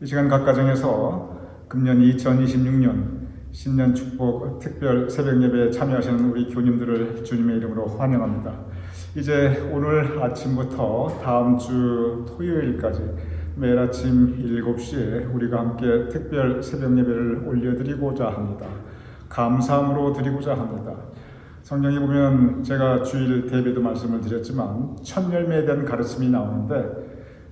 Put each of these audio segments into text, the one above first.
시간 각 가정에서 금년 2026년 신년 축복 특별 새벽 예배에 참여하시는 우리 교님들을 주님의 이름으로 환영합니다. 이제 오늘 아침부터 다음 주 토요일까지 매일 아침 7시에 우리가 함께 특별 새벽 예배를 올려드리고자 합니다. 감사함으로 드리고자 합니다. 성경에 보면 제가 주일 대비도 말씀을 드렸지만 첫 열매에 대한 가르침이 나오는데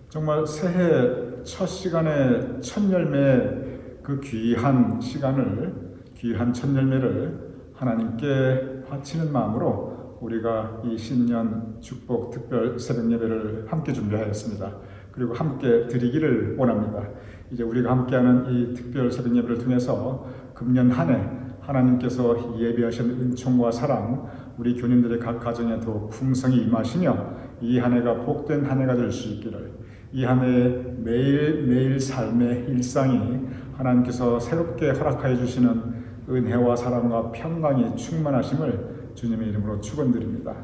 정말 새해 첫 시간에 첫 열매의 그 귀한 시간을, 귀한 첫 열매를 하나님께 바치는 마음으로 우리가 이 신년 축복 특별 새벽 예배를 함께 준비하였습니다. 그리고 함께 드리기를 원합니다. 이제 우리가 함께하는 이 특별 새벽 예배를 통해서 금년 한 해 하나님께서 예비하신 은총과 사랑, 우리 교님들의 각 가정에 더욱 풍성히 임하시며 이 한 해가 복된 한 해가 될 수 있기를, 이 한 해의 매일매일 삶의 일상이 하나님께서 새롭게 허락하여 주시는 은혜와 사랑과 평강이 충만하심을 주님의 이름으로 축원드립니다.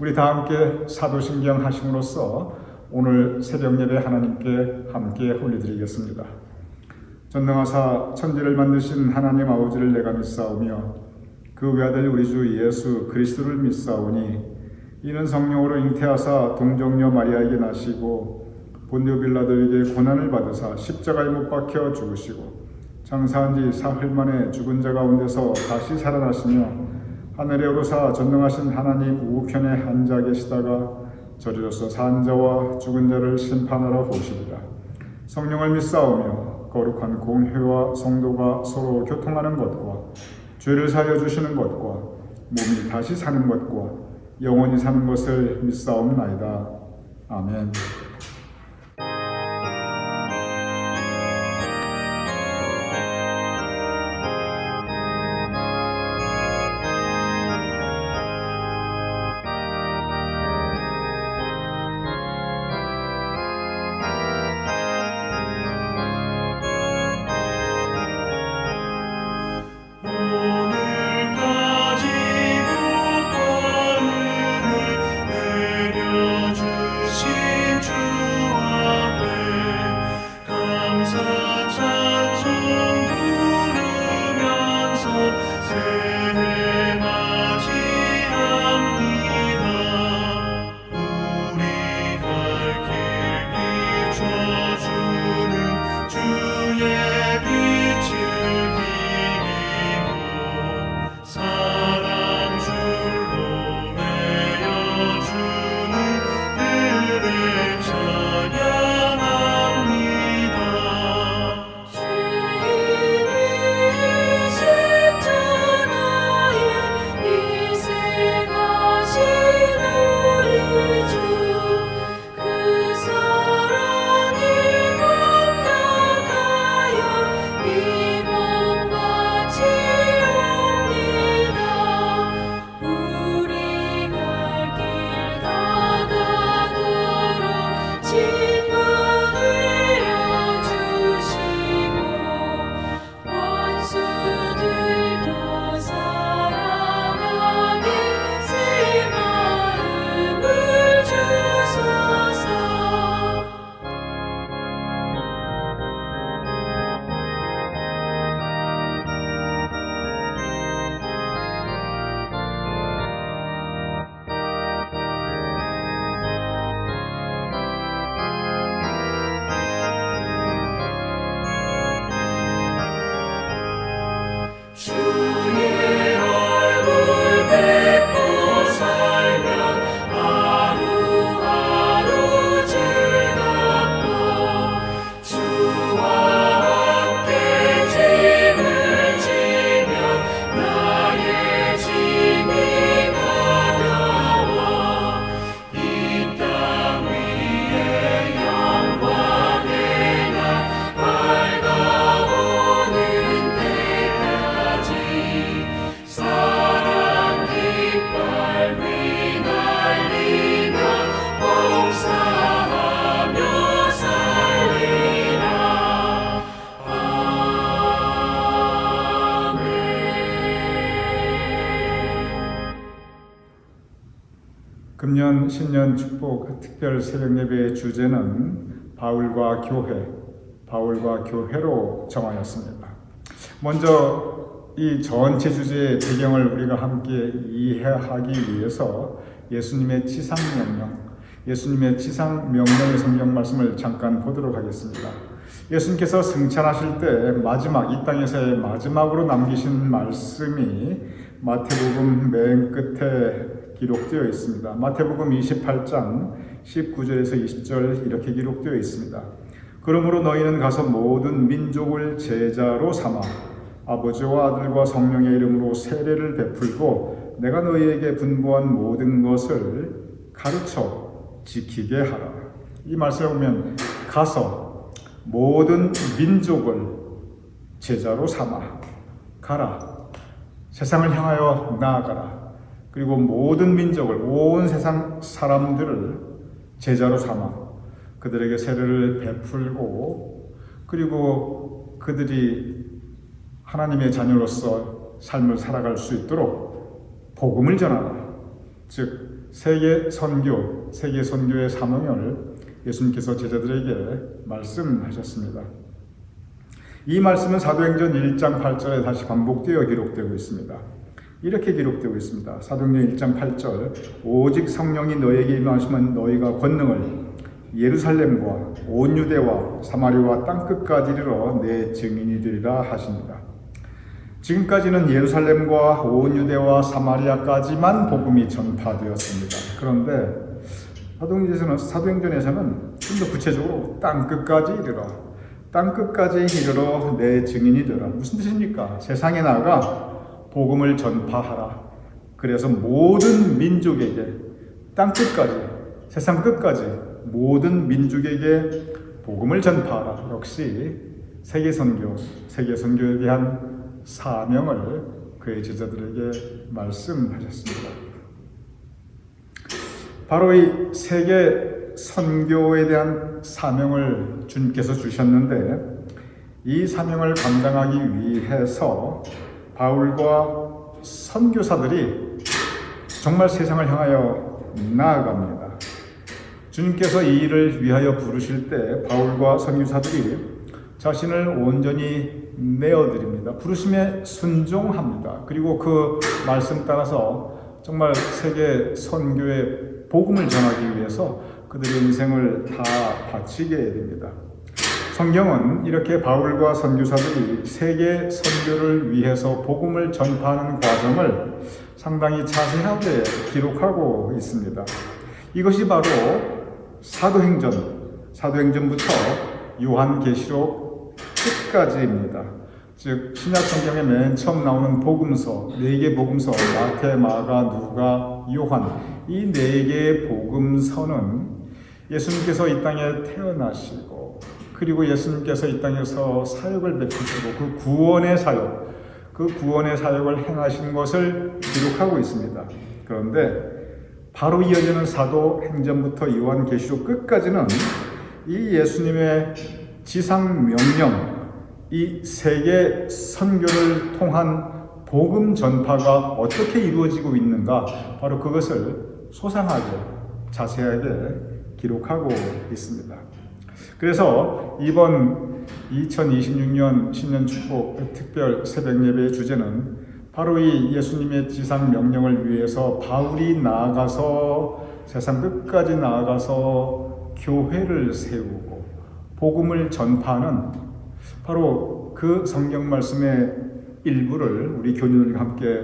우리 다 함께 사도신경 하심으로써 오늘 새벽 예배 하나님께 함께 올려드리겠습니다. 전능하사 천지를 만드신 하나님 아버지를 내가 믿사오며 그 외아들 우리 주 예수 그리스도를 믿사오니 이는 성령으로 잉태하사 동정녀 마리아에게 나시고 본디오 빌라도에게 고난을 받으사 십자가에 못 박혀 죽으시고 장사한 지 사흘 만에 죽은 자 가운데서 다시 살아나시며 하늘에 오르사 전능하신 하나님 우편에 앉아 계시다가 저리로서 산 자와 죽은 자를 심판하러 오시리라. 성령을 믿사오며 거룩한 공회와 성도가 서로 교통하는 것과 죄를 사하여 주시는 것과 몸이 다시 사는 것과 영원히 사는 것을 믿사옵나이다. 아멘. 신년 축복 특별 새벽 예배의 주제는 바울과 교회, 바울과 교회로 정하였습니다. 먼저 이 전체 주제의 배경을 우리가 함께 이해하기 위해서 예수님의 지상명령의 성경 말씀을 잠깐 보도록 하겠습니다. 예수님께서 승천하실 때 이 땅에서의 마지막으로 남기신 말씀이 마태복음 맨 끝에 기록되어 있습니다. 마태복음 28장 19절에서 20절 이렇게 기록되어 있습니다. 그러므로 너희는 가서 모든 민족을 제자로 삼아 아버지와 아들과 성령의 이름으로 세례를 베풀고 내가 너희에게 분부한 모든 것을 가르쳐 지키게 하라. 이 말씀을 보면 가서 모든 민족을 제자로 삼아 가라. 세상을 향하여 나아가라. 그리고 모든 민족을, 온 세상 사람들을 제자로 삼아 그들에게 세례를 베풀고 그리고 그들이 하나님의 자녀로서 삶을 살아갈 수 있도록 복음을 전하라. 즉 세계 선교의 사명을 예수님께서 제자들에게 말씀하셨습니다. 이 말씀은 사도행전 1장 8절에 다시 반복되어 기록되고 있습니다. 이렇게 기록되고 있습니다. 사도행전 1장 8절 오직 성령이 너에게 임하시면 너희가 권능을 예루살렘과 온 유대와 사마리아와 땅끝까지 이르러 내 증인이 되리라 하십니다. 지금까지는 예루살렘과 온 유대와 사마리아까지만 복음이 전파되었습니다. 그런데 사도행전에서는 좀 더 구체적으로 땅끝까지 이르러 내 증인이 되라. 무슨 뜻입니까? 세상에 나가 복음을 전파하라. 그래서 모든 민족에게 땅끝까지, 세상 끝까지 모든 민족에게 복음을 전파하라. 역시 세계 선교에 대한 사명을 그의 제자들에게 말씀하셨습니다. 바로 이 세계 선교에 대한 사명을 주님께서 주셨는데 이 사명을 감당하기 위해서 바울과 선교사들이 정말 세상을 향하여 나아갑니다. 주님께서 이 일을 위하여 부르실 때 바울과 선교사들이 자신을 온전히 내어드립니다. 부르심에 순종합니다. 그리고 그 말씀 따라서 정말 세계 선교의 복음을 전하기 위해서 그들의 인생을 다 바치게 됩니다. 성경은 이렇게 바울과 선교사들이 세계 선교를 위해서 복음을 전파하는 과정을 상당히 자세하게 기록하고 있습니다. 이것이 바로 사도행전부터 요한계시록 끝까지입니다. 즉 신약 성경에 맨 처음 나오는 복음서, 4개 복음서, 마태, 마가, 누가, 요한, 이 4개의 복음서는 예수님께서 이 땅에 태어나시고 그리고 예수님께서 이 땅에서 사역을 베푸시고 그 구원의 사역을 행하신 것을 기록하고 있습니다. 그런데 바로 이어지는 사도행전부터 요한계시록 끝까지는 이 예수님의 지상명령, 이 세계 선교를 통한 복음 전파가 어떻게 이루어지고 있는가, 바로 그것을 소상하게 자세하게 기록하고 있습니다. 그래서 이번 2026년 신년 축복 특별 새벽 예배의 주제는 바로 이 예수님의 지상 명령을 위해서 바울이 나아가서 세상 끝까지 나아가서 교회를 세우고 복음을 전파하는 바로 그 성경 말씀의 일부를 우리 교인들과 함께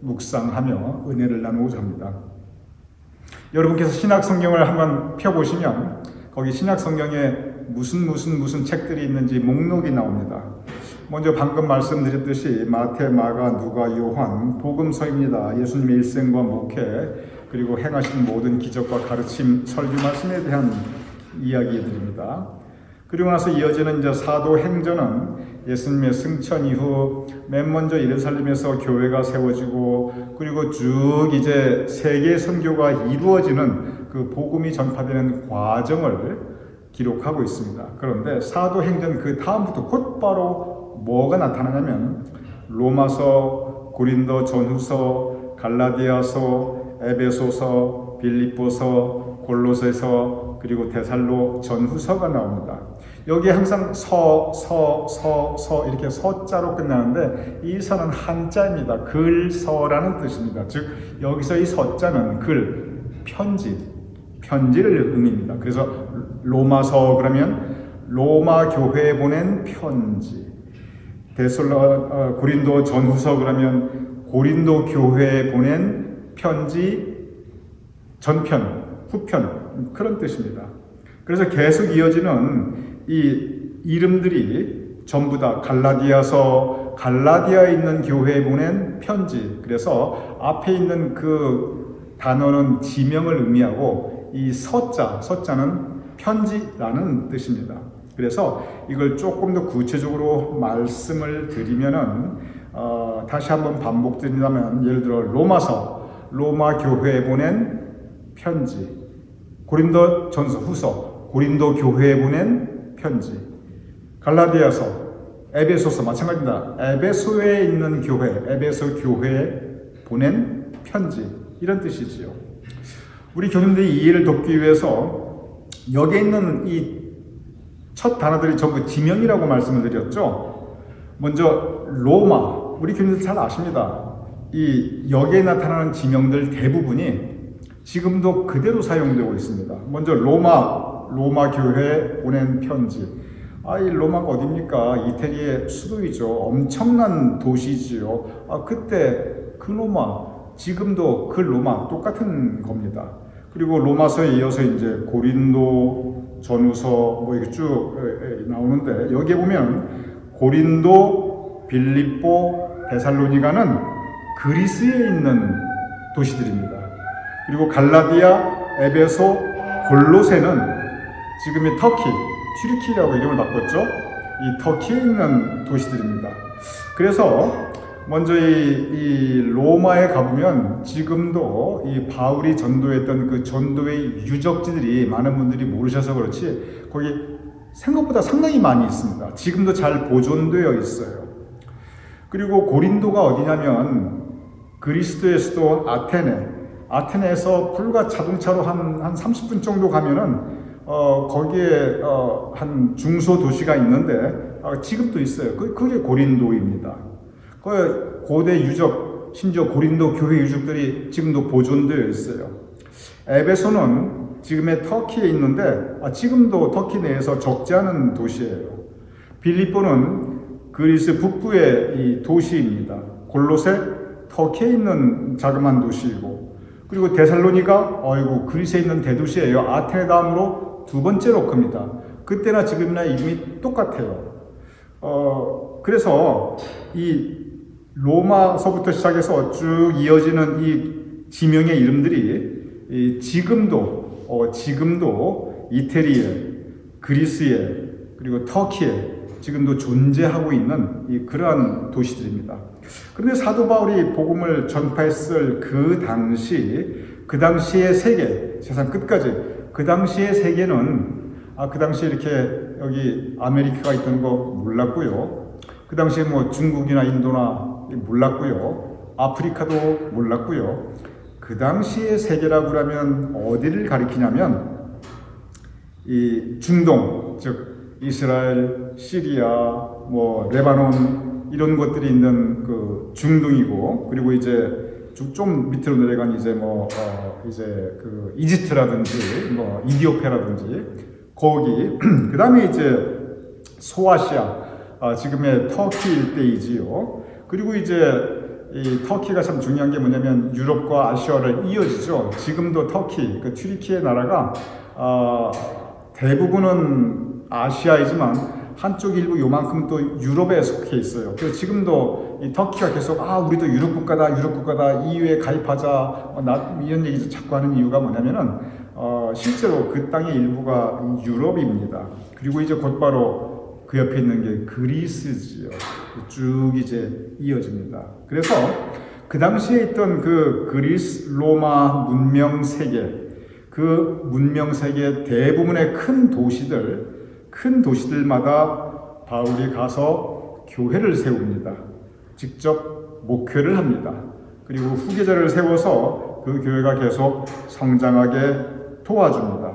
묵상하며 은혜를 나누고자 합니다. 여러분께서 신약 성경을 한번 펴보시면 거기 신약 성경에 무슨 책들이 있는지 목록이 나옵니다. 먼저 방금 말씀드렸듯이 마태, 마가, 누가, 요한 복음서입니다. 예수님의 일생과 목회 그리고 행하신 모든 기적과 가르침, 설교 말씀에 대한 이야기들입니다. 그리고 나서 이어지는 이제 사도행전은 예수님의 승천 이후 맨 먼저 예루살렘에서 교회가 세워지고 그리고 쭉 이제 세계 선교가 이루어지는 그 복음이 전파되는 과정을 기록하고 있습니다. 그런데 사도행전 그 다음부터 곧바로 뭐가 나타나냐면 로마서, 고린도 전후서, 갈라디아서, 에베소서, 빌립보서, 골로새서 그리고 데살로 전후서가 나옵니다. 여기에 항상 서 이렇게 서자로 끝나는데 이 서는 한자입니다. 글서라는 뜻입니다. 즉 여기서 이 서자는 글, 편지를 의미합니다. 그래서 로마서 그러면 로마 교회에 보낸 편지, 고린도 전후서 그러면 고린도 교회에 보낸 편지, 전편, 후편 그런 뜻입니다. 그래서 계속 이어지는 이 이름들이 전부 다 갈라디아서, 갈라디아에 있는 교회에 보낸 편지. 그래서 앞에 있는 그 단어는 지명을 의미하고 이 서자는 편지라는 뜻입니다. 그래서 이걸 조금 더 구체적으로 말씀을 드리면은 다시 한번 반복드린다면 예를 들어 로마서, 로마 교회에 보낸 편지, 고린도 전서 후서, 고린도 교회에 보낸 편지, 갈라디아서, 에베소서 마찬가지입니다. 에베소에 있는 교회, 에베소 교회에 보낸 편지 이런 뜻이지요. 우리 교님들이 이해를 돕기 위해서 여기에 있는 이 첫 단어들이 전부 지명이라고 말씀을 드렸죠. 먼저 로마, 우리 교님들 잘 아십니다. 이 여기에 나타나는 지명들 대부분이 지금도 그대로 사용되고 있습니다. 먼저 로마 교회에 보낸 편지. 이 로마가 어디입니까? 이태리의 수도이죠. 엄청난 도시지요. 그때 그 로마, 지금도 그 로마 똑같은 겁니다. 그리고 로마서에 이어서 이제 고린도, 전후서 뭐 이렇게 쭉 나오는데 여기에 보면 고린도, 빌립보, 데살로니가는 그리스에 있는 도시들입니다. 그리고 갈라디아, 에베소, 골로새는 지금의 터키, 튀르키라고 이름을 바꿨죠. 이 터키에 있는 도시들입니다. 그래서 먼저 이 로마에 가보면 지금도 이 바울이 전도했던 그 전도의 유적지들이 많은 분들이 모르셔서 그렇지 거기 생각보다 상당히 많이 있습니다. 지금도 잘 보존되어 있어요. 그리고 고린도가 어디냐면 그리스도의 수도 아테네에서 불과 자동차로 한 30분 정도 가면은 거기에 한 중소 도시가 있는데 지금도 있어요. 그게 고린도입니다. 그 고대 유적, 심지어 고린도 교회 유적들이 지금도 보존되어 있어요. 에베소는 지금의 터키에 있는데 지금도 터키 내에서 적지 않은 도시예요. 빌립보는 그리스 북부의 이 도시입니다. 골로새 터키에 있는 자그마한 도시이고, 그리고 데살로니가 그리스에 있는 대도시예요. 아테네 다음으로 두 번째로 큽니다. 그때나 지금이나 이름이 똑같아요. 그래서 이 로마서부터 시작해서 쭉 이어지는 이 지명의 이름들이 지금도 이태리에, 그리스에, 그리고 터키에 지금도 존재하고 있는 그러한 도시들입니다. 그런데 사도 바울이 복음을 전파했을 그 당시의 세계, 세상 끝까지 그 당시의 세계는 그 당시에 이렇게 여기 아메리카가 있던 거 몰랐고요. 그 당시에 뭐 중국이나 인도나 몰랐고요. 아프리카도 몰랐고요. 그 당시의 세계라고 하면 어디를 가리키냐면 이 중동, 즉 이스라엘, 시리아, 뭐 레바논 이런 것들이 있는 그 중동이고, 그리고 이제 좀 밑으로 내려간 이제 이제 그 이집트라든지 뭐 이디오피아라든지 거기 그 다음에 이제 소아시아, 지금의 터키 일대이지요. 그리고 이제 이 터키가 참 중요한 게 뭐냐면 유럽과 아시아를 이어지죠. 지금도 터키, 그 튀르키예 나라가 대부분은 아시아이지만 한쪽 일부 요만큼 또 유럽에 속해 있어요. 그래서 지금도 이 터키가 계속 우리도 유럽 국가다 EU에 가입하자 이런 얘기 자꾸 하는 이유가 뭐냐면은 실제로 그 땅의 일부가 유럽입니다. 그리고 이제 곧바로 그 옆에 있는 게 그리스지요. 쭉 이제 이어집니다. 그래서 그 당시에 있던 그 그리스 로마 문명 세계, 그 문명 세계 대부분의 큰 도시들마다 바울이 가서 교회를 세웁니다. 직접 목회를 합니다. 그리고 후계자를 세워서 그 교회가 계속 성장하게 도와줍니다.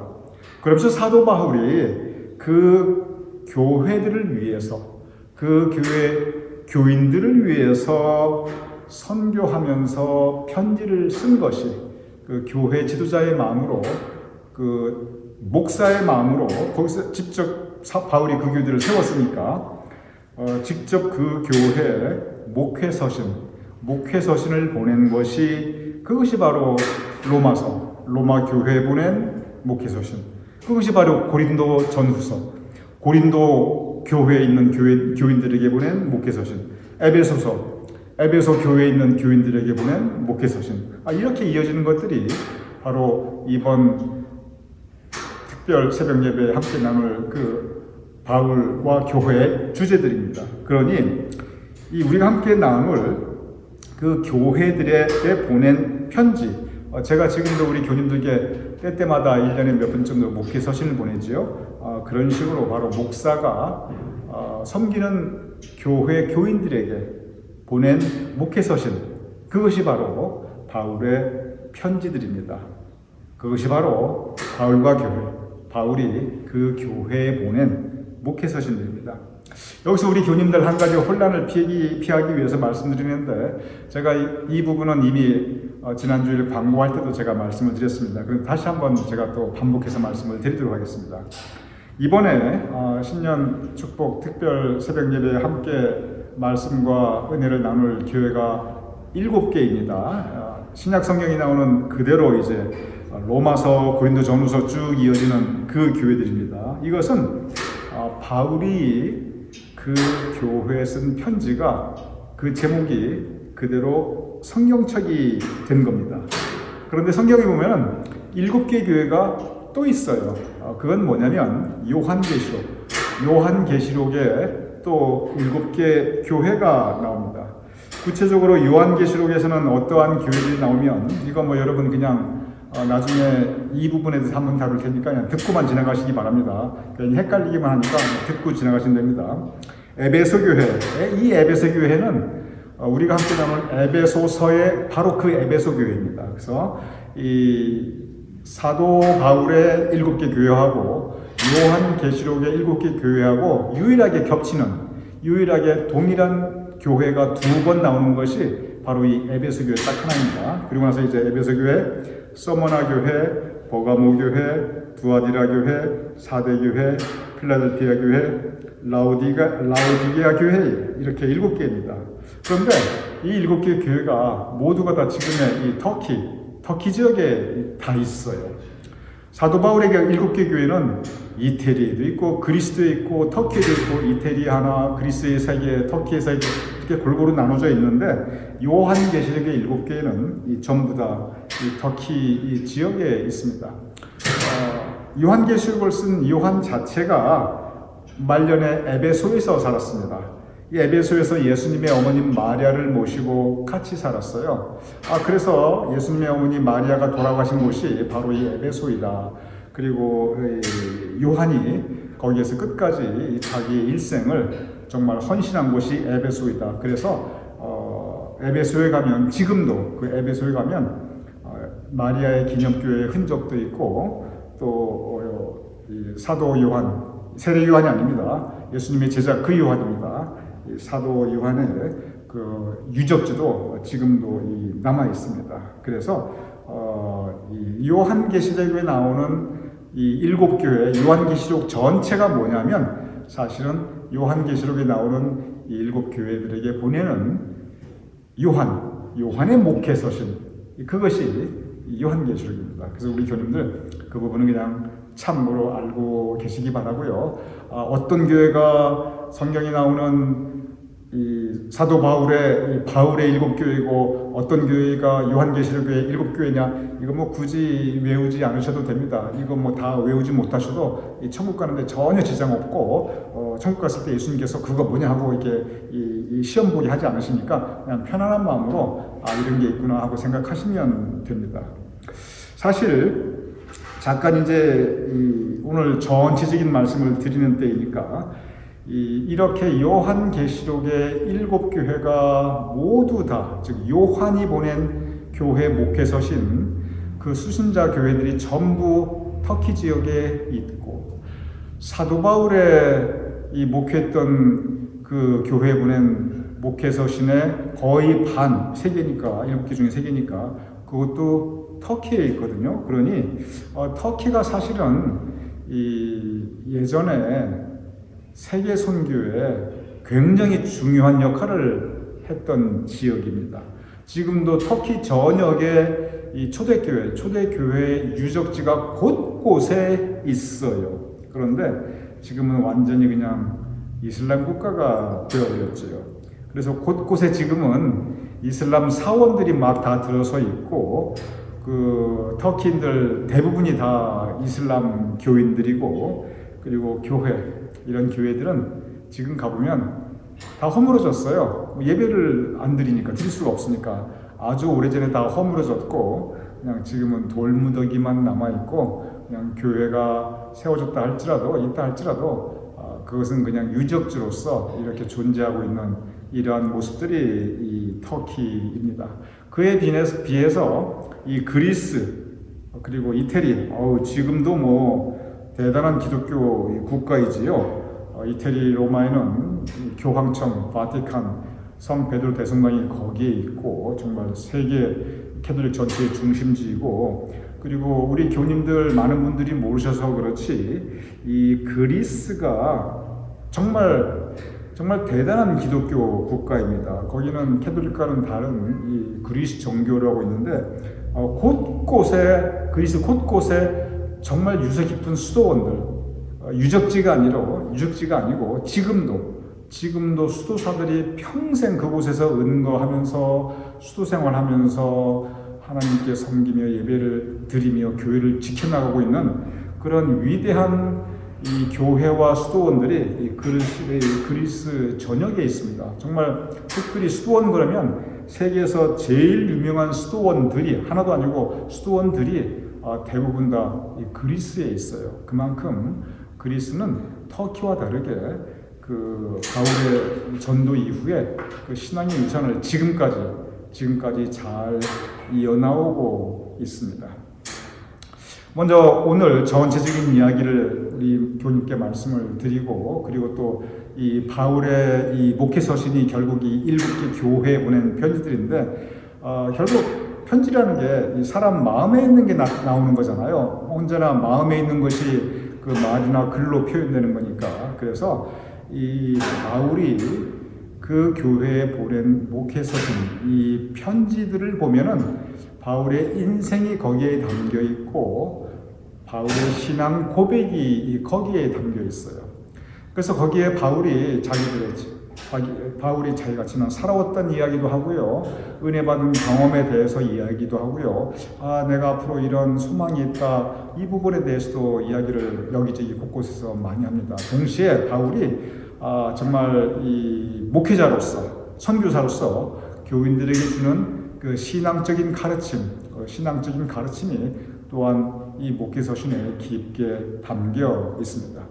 그러면서 사도 바울이 그 교회들을 위해서, 그 교회 교인들을 위해서 선교하면서 편지를 쓴 것이 그 교회 지도자의 마음으로, 그 목사의 마음으로, 거기서 직접 바울이 그 교회들을 세웠으니까 직접 그 교회 목회서신을 보낸 것이, 그것이 바로 로마 교회에 보낸 목회서신, 그것이 바로 고린도 전후서, 고린도 교회에 있는 교인들에게 보낸 목회서신, 에베소 교회에 있는 교인들에게 보낸 목회서신, 이렇게 이어지는 것들이 바로 이번 특별 새벽 예배에 함께 나눌 그 바울과 교회의 주제들입니다. 그러니 우리가 함께 나눌 그 교회들에게 보낸 편지, 제가 지금도 우리 교님들께 때때마다 1년에 몇 번 정도 목회 서신을 보내지요. 그런 식으로 바로 목사가 섬기는 교회 교인들에게 보낸 목회 서신, 그것이 바로 바울의 편지들입니다. 그것이 바로 바울과 교회, 바울이 그 교회에 보낸 목회 서신들입니다. 여기서 우리 교님들 한 가지 혼란을 피하기 위해서 말씀드리는데, 제가 이 부분은 이미 지난주일 광고할 때도 제가 말씀을 드렸습니다. 그럼 다시 한번 제가 또 반복해서 말씀을 드리도록 하겠습니다. 이번에 신년 축복 특별 새벽 예배에 함께 말씀과 은혜를 나눌 교회가 7개입니다. 신약 성경이 나오는 그대로 이제 로마서, 고린도 전후서 쭉 이어지는 그 교회들입니다. 이것은 바울이 그 교회에 쓴 편지가, 그 제목이 그대로 성경책이 된 겁니다. 그런데 성경에 보면 7개 교회가 또 있어요. 그건 뭐냐면 요한계시록에 또 7개 교회가 나옵니다. 구체적으로 요한계시록에서는 어떠한 교회들이 나오면, 이거 뭐 여러분 그냥 나중에 이 부분에 대해서 한번 다룰 테니까 그냥 듣고만 지나가시기 바랍니다. 괜히 헷갈리기만 하니까 듣고 지나가시면 됩니다. 에베소 교회, 이 에베소 교회는 우리가 함께 나눈 에베소서의 바로 그 에베소 교회입니다. 그래서 이 사도 바울의 7개 교회하고 요한계시록의 7개 교회하고 유일하게 동일한 교회가 2번 나오는 것이 바로 이 에베소 교회 딱 하나입니다. 그리고 나서 이제 에베소 교회, 서머나 교회, 버가모 교회, 두아디라 교회, 사대 교회, 필라델피아 교회, 라오디게아 교회, 이렇게 7개입니다. 그런데 이 7개 교회가 모두가 다 지금의 이 터키 지역에 다 있어요. 사도 바울의 7개 교회는 이태리에도 있고, 그리스도에 있고, 터키에도 있고, 이태리 하나, 그리스의 3개, 터키의 3개, 이렇게 골고루 나눠져 있는데, 요한계시록의 7개는 전부 다 이 터키 이 지역에 있습니다. 요한계시록을 쓴 요한 자체가 말년에 에베소에서 살았습니다. 이 에베소에서 예수님의 어머님 마리아를 모시고 같이 살았어요. 그래서 예수님의 어머니 마리아가 돌아가신 곳이 바로 이 에베소이다. 그리고 요한이 거기에서 끝까지 자기 일생을 정말 헌신한 곳이 에베소이다. 그래서 에베소에 가면, 지금도 그 에베소에 가면 마리아의 기념교회의 흔적도 있고, 또 사도 요한, 세례 요한이 아닙니다. 예수님의 제자 그 요한입니다. 사도 요한의 그 유적지도 지금도 남아 있습니다. 그래서 이 요한계시록에 나오는 이 7교회, 요한계시록 전체가 뭐냐면, 사실은 요한계시록에 나오는 이 7교회들에게 보내는 요한의 목회서신, 그것이 요한계시록입니다. 그래서 우리 교님들 그 부분은 그냥 참고로 알고 계시기 바라고요. 어떤 교회가 성경에 나오는 이 사도 바울의 7교회고 어떤 교회가 요한계시록의 7교회냐, 이거 뭐 굳이 외우지 않으셔도 됩니다. 이거 뭐 다 외우지 못하셔도 천국 가는데 전혀 지장 없고, 천국 갔을 때 예수님께서 그거 뭐냐 하고 이렇게 이 시험 보기 하지 않으시니까 그냥 편안한 마음으로 이런 게 있구나 하고 생각하시면 됩니다. 사실 잠깐 이제 오늘 전체적인 말씀을 드리는 때이니까, 이렇게 요한계시록의 7교회가 모두 다, 즉 요한이 보낸 교회 목회서신 그 수신자 교회들이 전부 터키 지역에 있고, 사도 바울의 이 목회했던 그 교회에 보낸 목회서신의 거의 반, 3개니까, 7개 중에 3개니까, 그것도 터키에 있거든요. 그러니, 터키가 사실은 이 예전에 세계 선교에 굉장히 중요한 역할을 했던 지역입니다. 지금도 터키 전역에 이 초대교회의 유적지가 곳곳에 있어요. 그런데 지금은 완전히 그냥 이슬람 국가가 되어버렸죠. 그래서 곳곳에 지금은 이슬람 사원들이 막 다 들어서 있고, 그 터키인들 대부분이 다 이슬람 교인들이고, 그리고 이런 교회들은 지금 가보면 다 허물어졌어요. 예배를 안 드리니까, 드릴 수가 없으니까 아주 오래전에 다 허물어졌고, 그냥 지금은 돌무더기만 남아있고, 그냥 교회가 세워졌다 할지라도, 있다 할지라도, 그것은 그냥 유적지로서 이렇게 존재하고 있는 이러한 모습들이 이 터키입니다. 그에 비해서 이 그리스, 그리고 이태리, 지금도 뭐 대단한 기독교 국가이지요. 이태리 로마에는 교황청, 바티칸, 성 베드로 대성당이 거기에 있고, 정말 세계 캐톨릭 전체의 중심지이고, 그리고 우리 교님들 많은 분들이 모르셔서 그렇지, 이 그리스가 정말 대단한 기독교 국가입니다. 거기는 캐톨릭과는 다른 이 그리스 정교라고 있는데, 그리스 곳곳에 정말 유서 깊은 수도원들, 유적지가 아니고 지금도 수도사들이 평생 그곳에서 은거하면서 수도 생활하면서 하나님께 섬기며 예배를 드리며 교회를 지켜나가고 있는 그런 위대한 이 교회와 수도원들이 이 그리스 전역에 있습니다. 정말 특별히 수도원 그러면 세계에서 제일 유명한 수도원들이 하나도 아니고 수도원들이 대부분 다 이 그리스에 있어요. 그만큼 그리스는 터키와 다르게 그 바울의 전도 이후에 그 신앙의 유산을 지금까지 잘 이어나오고 있습니다. 먼저 오늘 전체적인 이야기를 우리 교님께 말씀을 드리고, 그리고 또 이 바울의 이 목회서신이 결국 이 7개 교회에 보낸 편지들인데, 결국 편지라는 게 사람 마음에 있는 게 나오는 거잖아요. 언제나 마음에 있는 것이 그 말이나 글로 표현되는 거니까. 그래서 이 바울이 그 교회에 보낸 목회서신, 이 편지들을 보면은 바울의 인생이 거기에 담겨 있고, 바울의 신앙 고백이 거기에 담겨 있어요. 그래서 거기에 바울이 자기가 지난 살아왔던 이야기도 하고요, 은혜 받은 경험에 대해서 이야기도 하고요, 내가 앞으로 이런 소망이 있다, 이 부분에 대해서도 이야기를 여기저기 곳곳에서 많이 합니다. 동시에 바울이 정말 이 목회자로서, 선교사로서 교인들에게 주는 그 신앙적인 가르침이 또한 이 목회서신에 깊게 담겨 있습니다.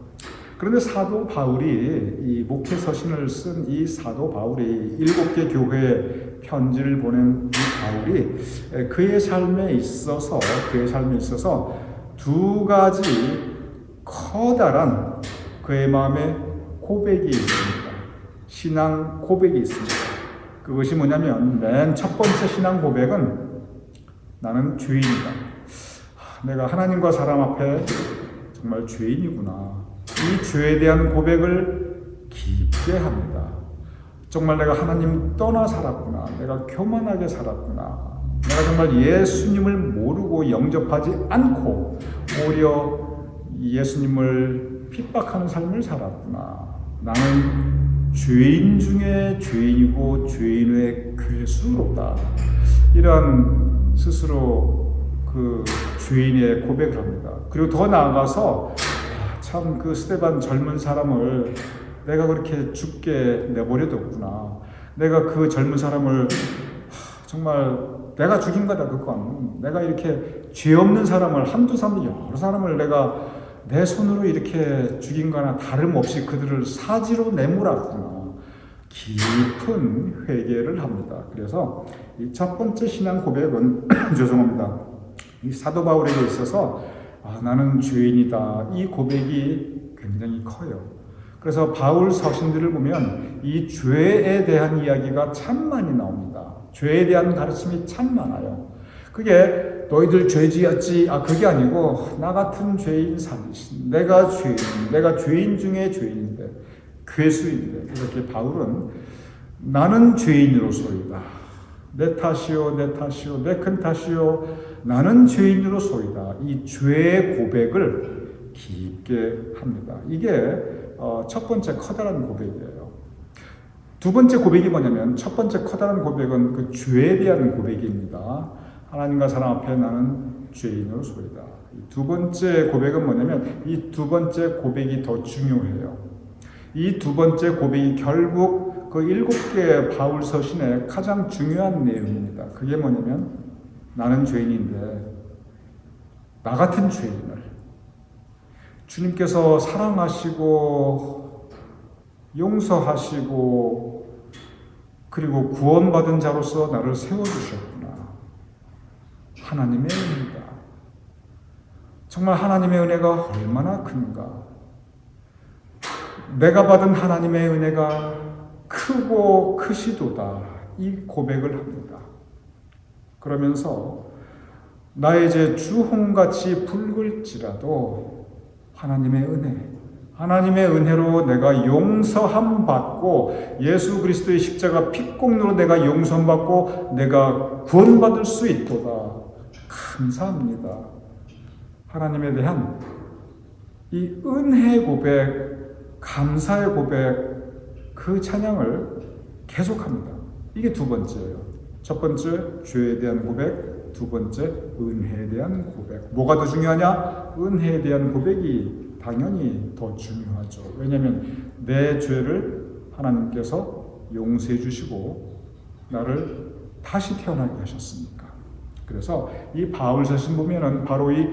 그런데 사도 바울이 이 목회서신을 쓴 이 사도 바울이 7개 교회에 편지를 보낸 이 바울이 그의 삶에 있어서 두 가지 커다란 그의 마음에 고백이 있습니다. 신앙 고백이 있습니다. 그것이 뭐냐면, 맨 첫 번째 신앙 고백은 나는 죄인이다. 내가 하나님과 사람 앞에 정말 죄인이구나. 이 죄에 대한 고백을 깊게 합니다. 정말 내가 하나님 떠나 살았구나. 내가 교만하게 살았구나. 내가 정말 예수님을 모르고 영접하지 않고 오히려 예수님을 핍박하는 삶을 살았구나. 나는 죄인 중에 죄인이고 죄인의 괴수로다. 이런 스스로 그 죄인의 고백을 합니다. 그리고 더 나아가서 참 그 스데반 젊은 사람을 내가 그렇게 죽게 내버려뒀구나. 내가 그 젊은 사람을 정말 내가 죽인 거다. 그건 내가 이렇게 죄 없는 사람을 한두 사람 여러 사람을 내가 내 손으로 이렇게 죽인 거나 다름없이 그들을 사지로 내몰았구나. 깊은 회개를 합니다. 그래서 이 첫 번째 신앙 고백은 죄송합니다. 이 사도 바울에게 있어서 나는 죄인이다. 이 고백이 굉장히 커요. 그래서 바울 서신들을 보면 이 죄에 대한 이야기가 참 많이 나옵니다. 죄에 대한 가르침이 참 많아요. 그게 너희들 죄지었지, 그게 아니고 나 같은 죄인 살리신, 내가 죄인 중에 죄인인데, 괴수인데, 이렇게 바울은 나는 죄인으로소이다. 내 탓이요, 내 큰 탓이요, 나는 죄인으로소이다. 이 죄의 고백을 깊게 합니다. 이게 첫 번째 커다란 고백이에요. 두 번째 고백이 뭐냐면, 첫 번째 커다란 고백은 그 죄에 대한 고백입니다. 하나님과 사람 앞에 나는 죄인으로소이다. 두 번째 고백은 뭐냐면, 이 두 번째 고백이 더 중요해요. 이 두 번째 고백이 결국 그 7개의 바울 서신의 가장 중요한 내용입니다. 그게 뭐냐면, 나는 죄인인데 나 같은 죄인을 주님께서 사랑하시고 용서하시고 그리고 구원받은 자로서 나를 세워주셨구나. 하나님의 은혜다. 정말 하나님의 은혜가 얼마나 큰가. 내가 받은 하나님의 은혜가 크고 크시도다. 이 고백을 합니다. 그러면서 나의 죄 주홍같이 붉을지라도 하나님의 은혜로 내가 용서함 받고 예수 그리스도의 십자가 피공로로 내가 용서함 받고 내가 구원받을 수 있도다. 감사합니다. 하나님에 대한 이 은혜의 고백, 감사의 고백, 그 찬양을 계속합니다. 이게 두 번째예요. 첫 번째 죄에 대한 고백, 두 번째 은혜에 대한 고백. 뭐가 더 중요하냐? 은혜에 대한 고백이 당연히 더 중요하죠. 왜냐하면 내 죄를 하나님께서 용서해 주시고 나를 다시 태어나게 하셨으니까. 그래서 이 바울서신 보면은 바로 이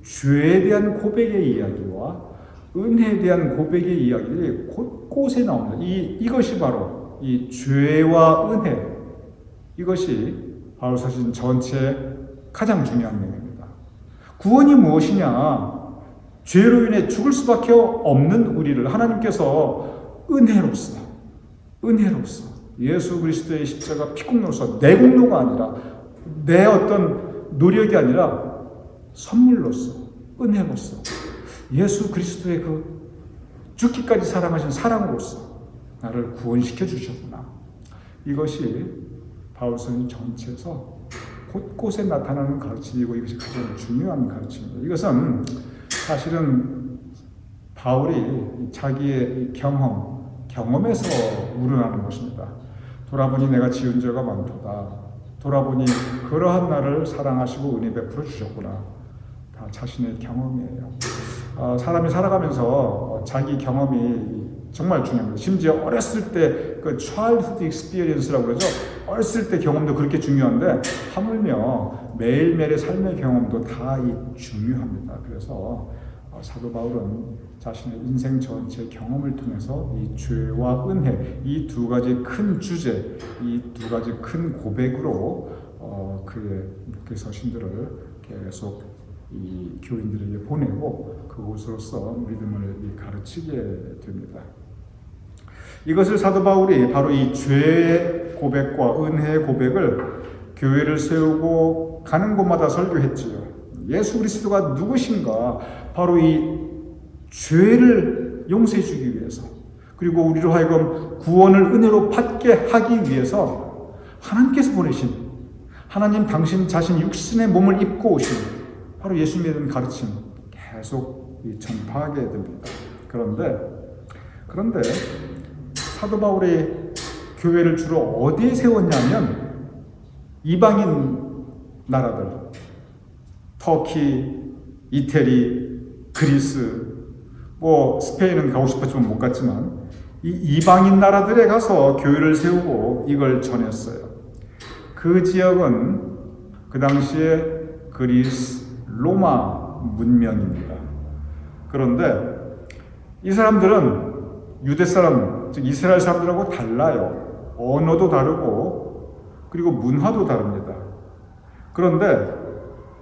죄에 대한 고백의 이야기와 은혜에 대한 고백의 이야기들이 곳곳에 나옵니다. 이것이 바로 이 죄와 은혜, 이것이 바울서신 전체의 가장 중요한 내용입니다. 구원이 무엇이냐? 죄로 인해 죽을 수밖에 없는 우리를 하나님께서 은혜로서 예수 그리스도의 십자가 피공로서 내 공로가 아니라 내 어떤 노력이 아니라 선물로서 은혜로서 예수 그리스도의 그 죽기까지 사랑하신 사랑으로서 나를 구원시켜 주셨구나. 이것이 바울서신 전체에서 곳곳에 나타나는 가르침이고 이것이 가장 중요한 가르침입니다. 이것은 사실은 바울이 자기의 경험에서 우러나는 것입니다. 돌아보니 내가 지은 죄가 많도다. 돌아보니 그러한 나를 사랑하시고 은혜 베풀어 주셨구나. 다 자신의 경험이에요. 사람이 살아가면서 자기 경험이 정말 중요합니다. 심지어 어렸을 때 그 childhood experience라고 그러죠. 어렸을 때 경험도 그렇게 중요한데 하물며 매일매일의 삶의 경험도 다 중요합니다. 그래서 사도 바울은 자신의 인생 전체 경험을 통해서 이 죄와 은혜, 이 두 가지 큰 주제, 이 두 가지 큰 고백으로 그의 서신들을 계속 이 교인들에게 보내고 그곳으로서 믿음을 가르치게 됩니다. 이것을 사도 바울이 바로 이 죄의 고백과 은혜의 고백을 교회를 세우고 가는 곳마다 설교했지요. 예수 그리스도가 누구신가? 바로 이 죄를 용서해 주기 위해서, 그리고 우리로 하여금 구원을 은혜로 받게 하기 위해서 하나님께서 보내신, 하나님 당신 자신 육신의 몸을 입고 오신 바로 예수님에 대한 가르침 계속 전파하게 됩니다. 그런데 사도 바울이 교회를 주로 어디에 세웠냐면 이방인 나라들, 터키, 이태리, 그리스, 스페인은 가고 싶었지만 못 갔지만 이 이방인 나라들에 가서 교회를 세우고 이걸 전했어요. 그 지역은 그 당시에 그리스, 로마 문명입니다. 그런데 이 사람들은 유대 사람, 즉 이스라엘 사람들하고 달라요. 언어도 다르고 그리고 문화도 다릅니다. 그런데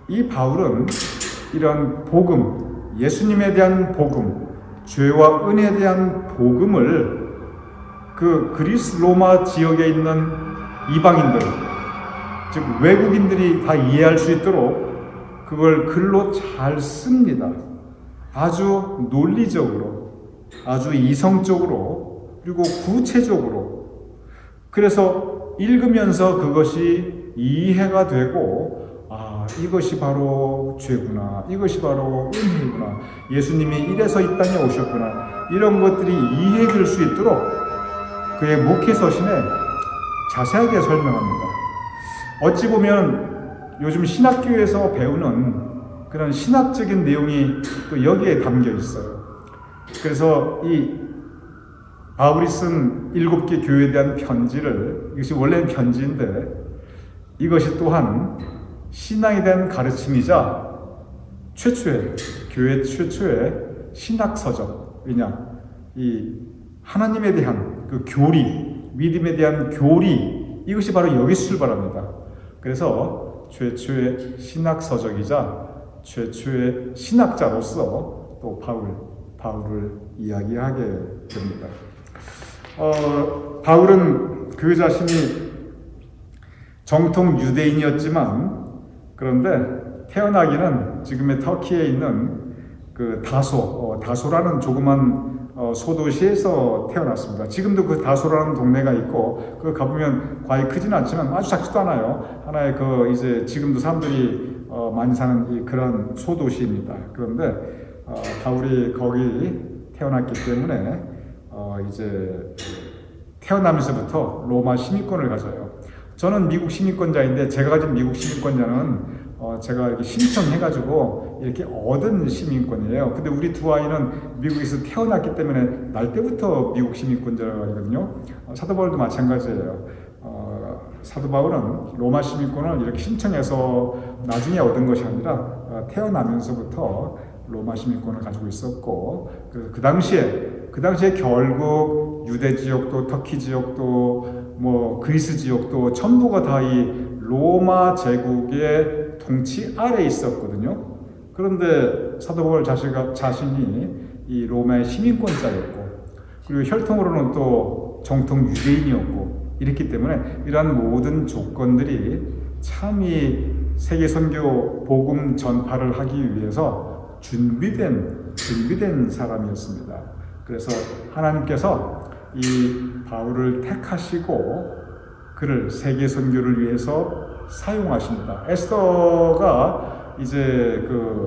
이 바울은 이런 복음, 예수님에 대한 복음, 죄와 은혜에 대한 복음을 그 그리스 로마 지역에 있는 이방인들, 즉 외국인들이 다 이해할 수 있도록 그걸 글로 잘 씁니다. 아주 논리적으로, 아주 이성적으로, 그리고 구체적으로. 그래서 읽으면서 그것이 이해가 되고, 이것이 바로 죄구나, 이것이 바로 은혜구나, 예수님이 이래서 이 땅에 오셨구나, 이런 것들이 이해될 수 있도록 그의 목회 서신에 자세하게 설명합니다. 어찌 보면 요즘 신학교에서 배우는 그런 신학적인 내용이 또 여기에 담겨 있어요. 그래서 이 바울이 쓴 7개 교회에 대한 편지를, 이것이 원래는 편지인데 이것이 또한 신앙에 대한 가르침이자 교회 최초의 신학서적. 왜냐? 이 하나님에 대한 그 교리, 믿음에 대한 교리, 이것이 바로 여기서 출발합니다. 그래서 최초의 신학서적이자 최초의 신학자로서 또 바울을 이야기하게 됩니다. 바울은 그 자신이 정통 유대인이었지만, 그런데 태어나기는 지금의 터키에 있는 그 다소라는 조그만 소도시에서 태어났습니다. 지금도 그 다소라는 동네가 있고, 그 가보면 과히 크진 않지만 아주 작지도 않아요. 하나의 이제 지금도 사람들이 많이 사는 그런 소도시입니다. 그런데 바울이 거기 태어났기 때문에 이제 태어나면서부터 로마 시민권을 가져요. 저는 미국 시민권자인데, 제가 가진 미국 시민권자는 제가 이렇게 신청해가지고 이렇게 얻은 시민권이에요. 근데 우리 두 아이는 미국에서 태어났기 때문에 날 때부터 미국 시민권자거든요. 사도 바울도 마찬가지예요. 사도 바울은 로마 시민권을 이렇게 신청해서 나중에 얻은 것이 아니라 태어나면서부터 로마 시민권을 가지고 있었고, 그 당시에 결국 유대 지역도, 터키 지역도, 그리스 지역도 전부가 다 이 로마 제국의 통치 아래에 있었거든요. 그런데 사도 바울 자신이 이 로마의 시민권자였고, 그리고 혈통으로는 또 정통 유대인이었고, 이랬기 때문에 이러한 모든 조건들이 참 이 세계 선교 복음 전파를 하기 위해서 준비된 사람이었습니다. 그래서 하나님께서 이 바울을 택하시고 그를 세계 선교를 위해서 사용하십니다. 에스더가 이제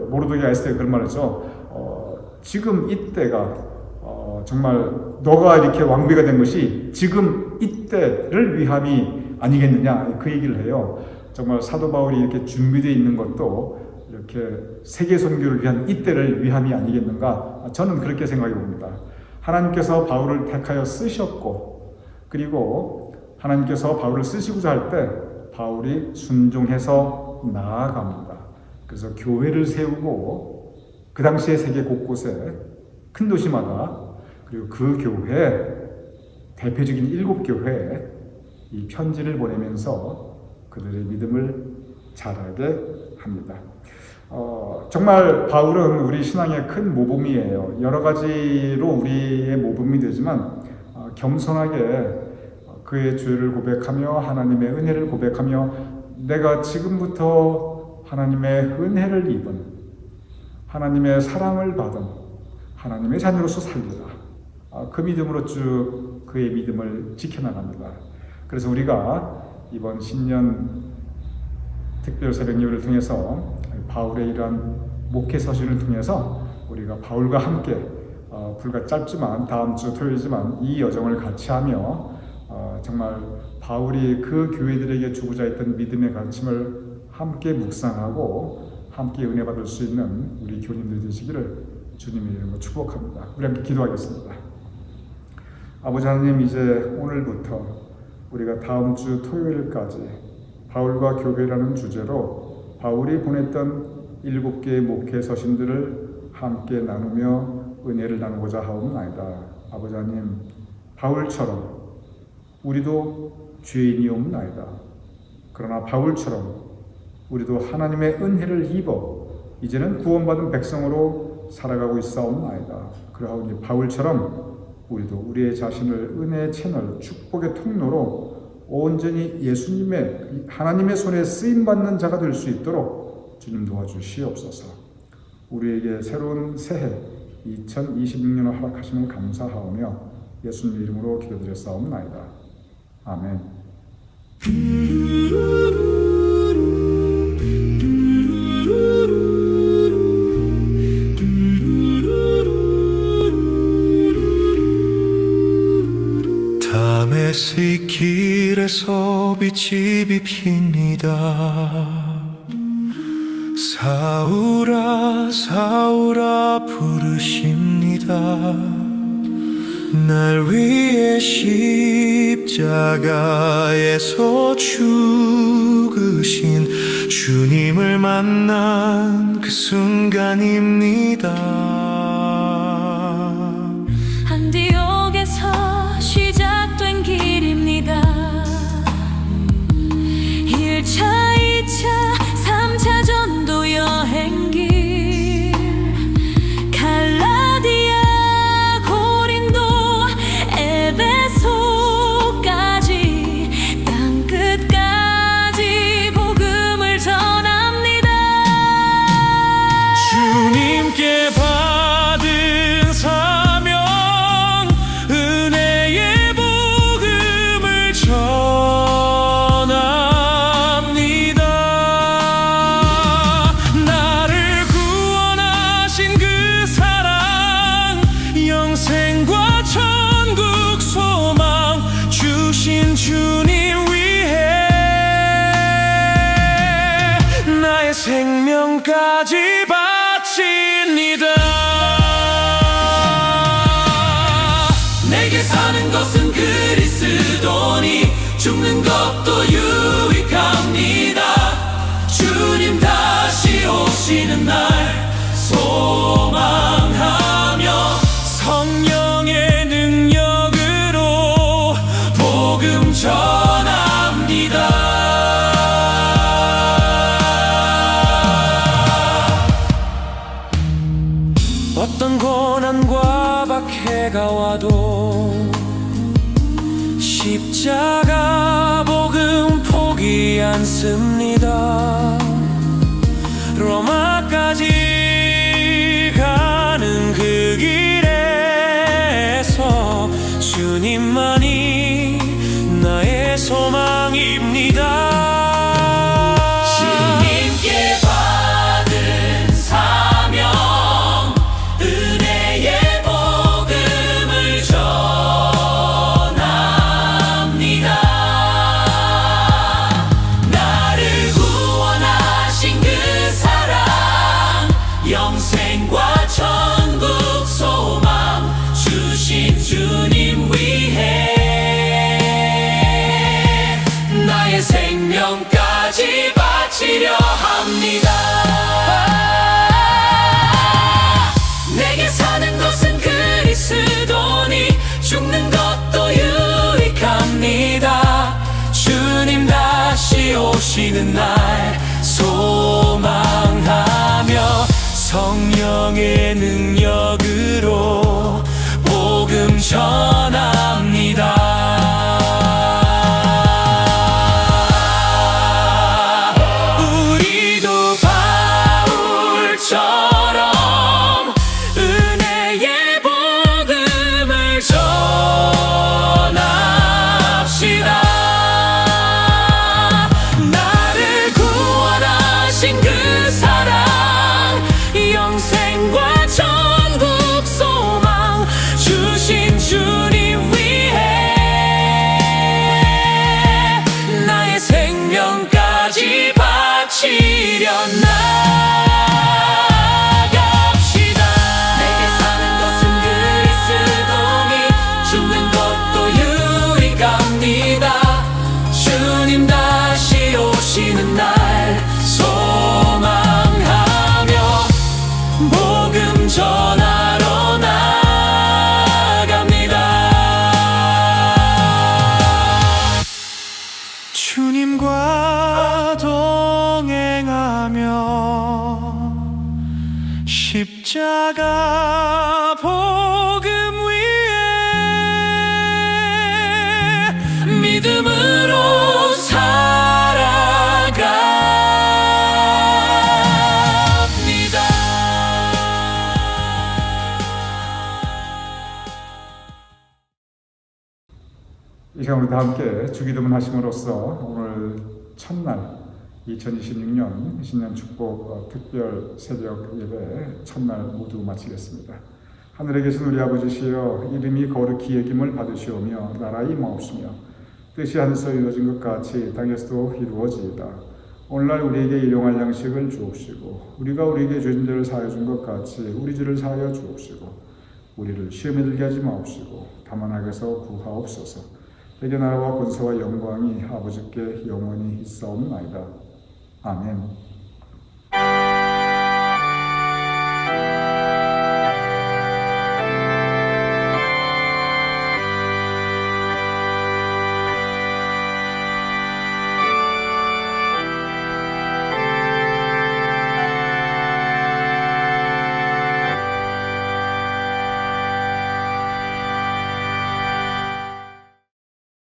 모르드게가 에스더에 그런 말했죠. 지금 이때가 정말 너가 이렇게 왕비가 된 것이 지금 이때를 위함이 아니겠느냐, 그 얘기를 해요. 정말 사도 바울이 이렇게 준비되어 있는 것도 이렇게 세계 선교를 위한 이때를 위함이 아니겠는가, 저는 그렇게 생각해 봅니다. 하나님께서 바울을 택하여 쓰셨고, 그리고 하나님께서 바울을 쓰시고자 할 때 바울이 순종해서 나아갑니다. 그래서 교회를 세우고, 그 당시에 세계 곳곳에 큰 도시마다, 그리고 그 교회 대표적인 7교회에 이 편지를 보내면서 그들의 믿음을 자라게 합니다. 정말 바울은 우리 신앙의 큰 모범이에요. 여러 가지로 우리의 모범이 되지만 겸손하게 그의 죄를 고백하며 하나님의 은혜를 고백하며, 내가 지금부터 하나님의 은혜를 입은, 하나님의 사랑을 받은 하나님의 자녀로서 살리라, 그 믿음으로 쭉 그의 믿음을 지켜나갑니다. 그래서 우리가 이번 신년 특별 새벽 예배를 통해서 바울의 이러한 목회 서신을 통해서 우리가 바울과 함께 불과 짧지만 다음 주 토요일이지만 이 여정을 같이 하며 정말 바울이 그 교회들에게 주고자 했던 믿음의 가르침을 함께 묵상하고 함께 은혜 받을 수 있는 우리 교님들 되시기를 주님의 이름으로 축복합니다. 우리 함께 기도하겠습니다. 아버지 하나님, 이제 오늘부터 우리가 다음 주 토요일까지 바울과 교회라는 주제로 바울이 보냈던 7개의 목회 서신들을 함께 나누며 은혜를 나누고자 하옵나이다. 아버지 하나님, 바울처럼 우리도 죄인이옵나이다. 그러나 바울처럼 우리도 하나님의 은혜를 입어 이제는 구원받은 백성으로 살아가고 있사옵나이다. 그러하오니 바울처럼 우리도 우리의 자신을 은혜의 채널, 축복의 통로로 온전히 예수님의 하나님의 손에 쓰임받는 자가 될 수 있도록 주님 도와주시옵소서. 우리에게 새로운 새해 2026년을 허락하심을 감사하오며 예수님 이름으로 기도드렸사옵나이다. 아멘. 다메섹 길에서 빛이 비핍니다. 사울아 사울아 부르십니다. 날 위해 십자가에서 죽으신 주님을 만난 그 순간입니다. 안디옥에서 시작된 길입니다. 1차, 2차, 3차 전도 여행길, 갈라디아, 고린도, 에베소까지 땅끝까지 복음을 전합니다. 주님께 받은 사명, 은혜의 복음을 전합니다. 나를 구원하신 그 사랑, 영생과 천국 소망 주신 주님 위해 나의 생명까지 바칩니다. 내게 사는 것은 그리스도니 죽는 것도 유익합니다. 주님 다시 오시는 날 소망하며 성령의 능력으로 복음 전합니다. 어떤 고난과 박해가 와도 십자가 복음 포기 않습니다. 로마까지 가는 그 길에서 주님만이 나의 소망입니다. 주님께 받은 사명, 은혜의 복음을 전합니다. 나를 구원하신 그 사랑, 영생과 천국 소망 주신 주님 위해 나의 생명까지 바치려 합니다. 내게 사는 것은 그리스도니 죽는 것도 유익합니다. 주님 다시 오시는 날 소망하며 성령의 능력으로 복음 전합니다. 우리도 바울처럼 은혜의 복음을 전합시다. 나를 구원하신 그 사랑, 영생과 천국 소망 주신 주 십자가 복음 위에 믿음으로 살아갑니다. 이 시간 우리 다 함께 주기도문 하심으로써 오늘 첫날 2026년 신년 축복 특별 새벽 예배 첫날 모두 마치겠습니다. 하늘에 계신 우리 아버지시여, 이름이 거룩히 여김을 받으시오며 나라의 임하옵시며 뜻이 하늘에서 이루어진 것 같이 땅에서도 이루어지이다. 오늘날 우리에게 일용할 양식을 주옵시고 우리가 우리에게 죄진 죄를 사하여 준 것 같이 우리 죄를 사하여 주옵시고 우리를 시험에 들게 하지 마옵시고 다만 악에서 구하옵소서. 대개 나라와 권세와 영광이 아버지께 영원히 있사옵나이다. 아멘.